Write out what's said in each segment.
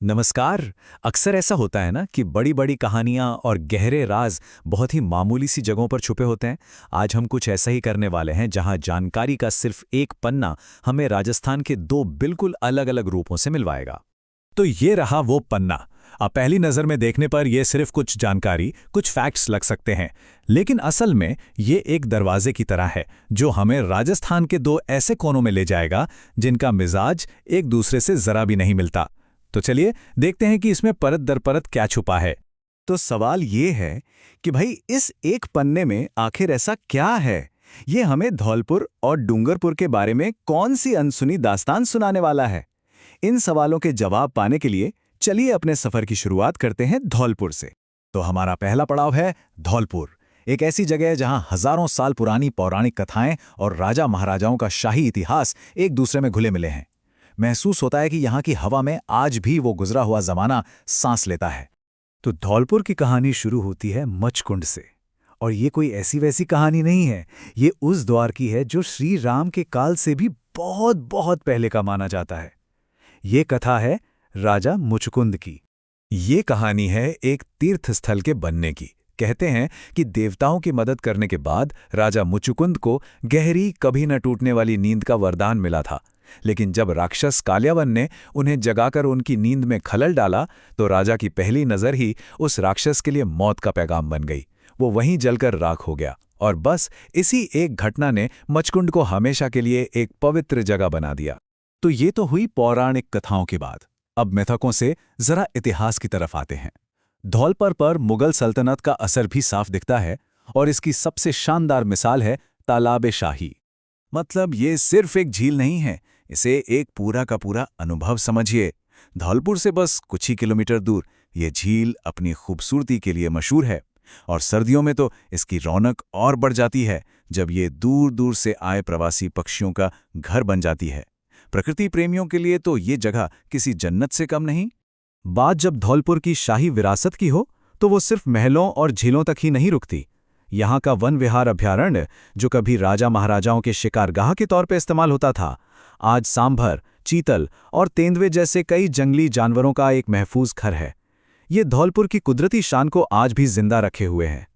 नमस्कार। अक्सर ऐसा होता है ना कि बड़ी बड़ी कहानियां और गहरे राज बहुत ही मामूली सी जगहों पर छुपे होते हैं। आज हम कुछ ऐसा ही करने वाले हैं जहां जानकारी का सिर्फ एक पन्ना हमें राजस्थान के दो बिल्कुल अलग अलग रूपों से मिलवाएगा। तो ये रहा वो पन्ना। अब पहली नज़र में देखने पर यह सिर्फ कुछ जानकारी, कुछ फैक्ट्स लग सकते हैं, लेकिन असल में ये एक दरवाजे की तरह है जो हमें राजस्थान के दो ऐसे कोनों में ले जाएगा जिनका मिजाज एक दूसरे से जरा भी नहीं मिलता। तो चलिए देखते हैं कि इसमें परत दर परत क्या छुपा है। तो सवाल ये है कि भाई इस एक पन्ने में आखिर ऐसा क्या है। ये हमें धौलपुर और डूंगरपुर के बारे में कौन सी अनसुनी दास्तान सुनाने वाला है। इन सवालों के जवाब पाने के लिए चलिए अपने सफर की शुरुआत करते हैं धौलपुर से। तो हमारा पहला पड़ाव है धौलपुर, एक ऐसी जगह है जहां हजारों साल पुरानी पौराणिक कथाएं और राजा महाराजाओं का शाही इतिहास एक दूसरे में घुले मिले हैं। महसूस होता है कि यहाँ की हवा में आज भी वो गुजरा हुआ जमाना सांस लेता है। तो धौलपुर की कहानी शुरू होती है मचकुंड से, और ये कोई ऐसी वैसी कहानी नहीं है। ये उस द्वार की है जो श्री राम के काल से भी बहुत बहुत पहले का माना जाता है। ये कथा है राजा मुचकुंद की। ये कहानी है एक तीर्थ स्थल के बनने की। कहते हैं कि देवताओं की मदद करने के बाद राजा मुचुकुंद को गहरी, कभी न टूटने वाली नींद का वरदान मिला था। लेकिन जब राक्षस काल्यावन ने उन्हें जगाकर उनकी नींद में खलल डाला तो राजा की पहली नज़र ही उस राक्षस के लिए मौत का पैगाम बन गई। वो वहीं जलकर राख हो गया, और बस इसी एक घटना ने मचकुंड को हमेशा के लिए एक पवित्र जगह बना दिया। तो ये तो हुई पौराणिक कथाओं की बात। अब मिथकों से जरा इतिहास की तरफ आते हैं। धौलपुर पर मुगल सल्तनत का असर भी साफ दिखता है, और इसकी सबसे शानदार मिसाल है तालाब शाही। मतलब ये सिर्फ एक झील नहीं है, इसे एक पूरा का पूरा अनुभव समझिए। धौलपुर से बस कुछ ही किलोमीटर दूर ये झील अपनी खूबसूरती के लिए मशहूर है, और सर्दियों में तो इसकी रौनक और बढ़ जाती है जब ये दूर दूर से आए प्रवासी पक्षियों का घर बन जाती है। प्रकृति प्रेमियों के लिए तो ये जगह किसी जन्नत से कम नहीं। बात जब धौलपुर की शाही विरासत की हो तो वो सिर्फ महलों और झीलों तक ही नहीं रुकती। यहाँ का वन विहार अभयारण्य, जो कभी राजा महाराजाओं के शिकारगाह के तौर पर इस्तेमाल होता था, आज सांभर, चीतल और तेंदुए जैसे कई जंगली जानवरों का एक महफूज घर है। ये धौलपुर की कुदरती शान को आज भी जिंदा रखे हुए है।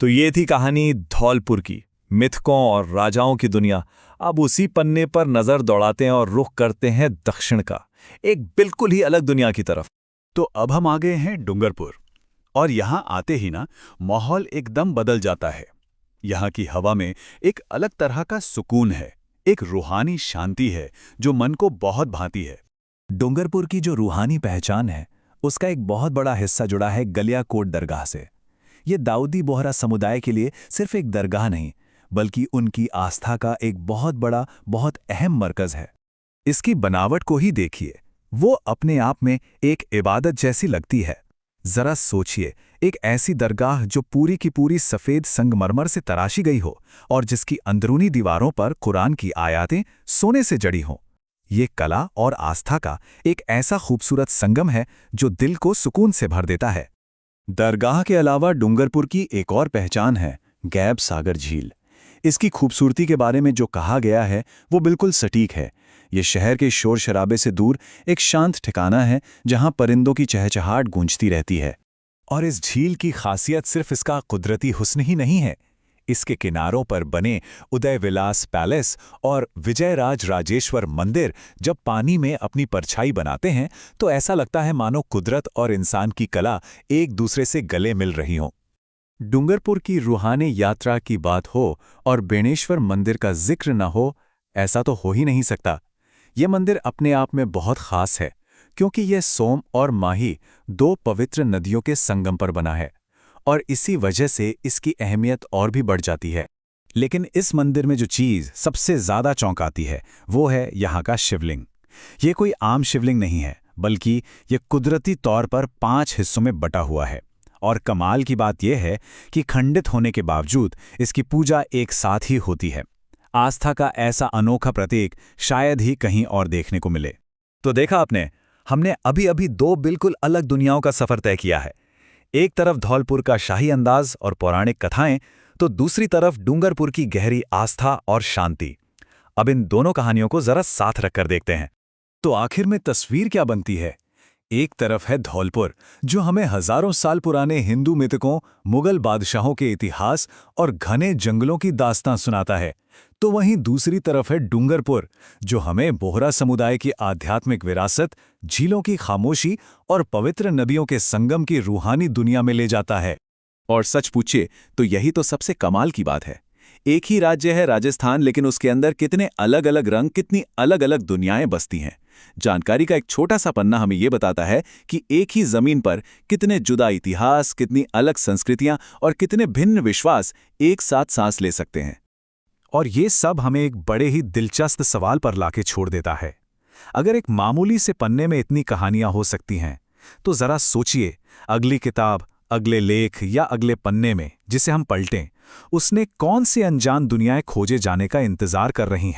तो ये थी कहानी धौलपुर की, मिथकों और राजाओं की दुनिया। अब उसी पन्ने पर नजर दौड़ाते हैं और रुख करते हैं दक्षिण का, एक बिल्कुल ही अलग दुनिया की तरफ। तो अब हम आ गए हैं डूंगरपुर, और यहाँ आते ही ना माहौल एकदम बदल जाता है। यहाँ की हवा में एक अलग तरह का सुकून है, एक रूहानी शांति है जो मन को बहुत भाती है। डूंगरपुर की जो रूहानी पहचान है उसका एक बहुत बड़ा हिस्सा जुड़ा है गलियाकोट दरगाह से। ये दाऊदी बोहरा समुदाय के लिए सिर्फ एक दरगाह नहीं, बल्कि उनकी आस्था का एक बहुत बड़ा, बहुत अहम मरकज है। इसकी बनावट को ही देखिए, वो अपने आप में एक इबादत जैसी लगती है। जरा सोचिए, एक ऐसी दरगाह जो पूरी की पूरी सफ़ेद संगमरमर से तराशी गई हो और जिसकी अंदरूनी दीवारों पर कुरान की आयातें सोने से जड़ी हों। ये कला और आस्था का एक ऐसा खूबसूरत संगम है जो दिल को सुकून से भर देता है। दरगाह के अलावा डूंगरपुर की एक और पहचान है गैब सागर झील। इसकी खूबसूरती के बारे में जो कहा गया है वो बिल्कुल सटीक है। ये शहर के शोर शराबे से दूर एक शांत ठिकाना है जहां परिंदों की चहचहाट गूंजती रहती है। और इस झील की खासियत सिर्फ इसका कुदरती हुस्न ही नहीं है। इसके किनारों पर बने उदय विलास पैलेस और विजयराज राजेश्वर मंदिर जब पानी में अपनी परछाई बनाते हैं तो ऐसा लगता है मानो कुदरत और इंसान की कला एक दूसरे से गले मिल रही हों। डूंगरपुर की रूहानी यात्रा की बात हो और बेणेश्वर मंदिर का जिक्र न हो, ऐसा तो हो ही नहीं सकता। ये मंदिर अपने आप में बहुत खास है क्योंकि यह सोम और माही, दो पवित्र नदियों के संगम पर बना है, और इसी वजह से इसकी अहमियत और भी बढ़ जाती है। लेकिन इस मंदिर में जो चीज़ सबसे ज़्यादा चौंकाती है वो है यहाँ का शिवलिंग। ये कोई आम शिवलिंग नहीं है, बल्कि ये कुदरती तौर पर 5 हिस्सों में बटा हुआ है। और कमाल की बात यह है कि खंडित होने के बावजूद इसकी पूजा एक साथ ही होती है। आस्था का ऐसा अनोखा प्रतीक शायद ही कहीं और देखने को मिले। तो देखा आपने, हमने अभी अभी दो बिल्कुल अलग दुनियाओं का सफर तय किया है। एक तरफ धौलपुर का शाही अंदाज और पौराणिक कथाएं, तो दूसरी तरफ डूंगरपुर की गहरी आस्था और शांति। अब इन दोनों कहानियों को जरा साथ रखकर देखते हैं। तो आखिर में तस्वीर क्या बनती है? एक तरफ है धौलपुर, जो हमें हजारों साल पुराने हिंदू मिथकों, मुगल बादशाहों के इतिहास और घने जंगलों की दास्तां सुनाता है। तो वहीं दूसरी तरफ है डूंगरपुर, जो हमें बोहरा समुदाय की आध्यात्मिक विरासत, झीलों की खामोशी और पवित्र नदियों के संगम की रूहानी दुनिया में ले जाता है। और सच पूछिए तो यही तो सबसे कमाल की बात है। एक ही राज्य है राजस्थान, लेकिन उसके अंदर कितने अलग अलग रंग, कितनी अलग अलग दुनियाएं बसती हैं। जानकारी का एक छोटा सा पन्ना हमें यह बताता है कि एक ही जमीन पर कितने जुदा इतिहास, कितनी अलग संस्कृतियां और कितने भिन्न विश्वास एक साथ सांस ले सकते हैं। और ये सब हमें एक बड़े ही दिलचस्प सवाल पर लाके छोड़ देता है। अगर एक मामूली से पन्ने में इतनी कहानियां हो सकती हैं, तो जरा सोचिए, अगली किताब, अगले लेख या अगले पन्ने में जिसे हम पलटें, उसने कौन सी अनजान दुनियाएं खोजे जाने का इंतजार कर रही हैं।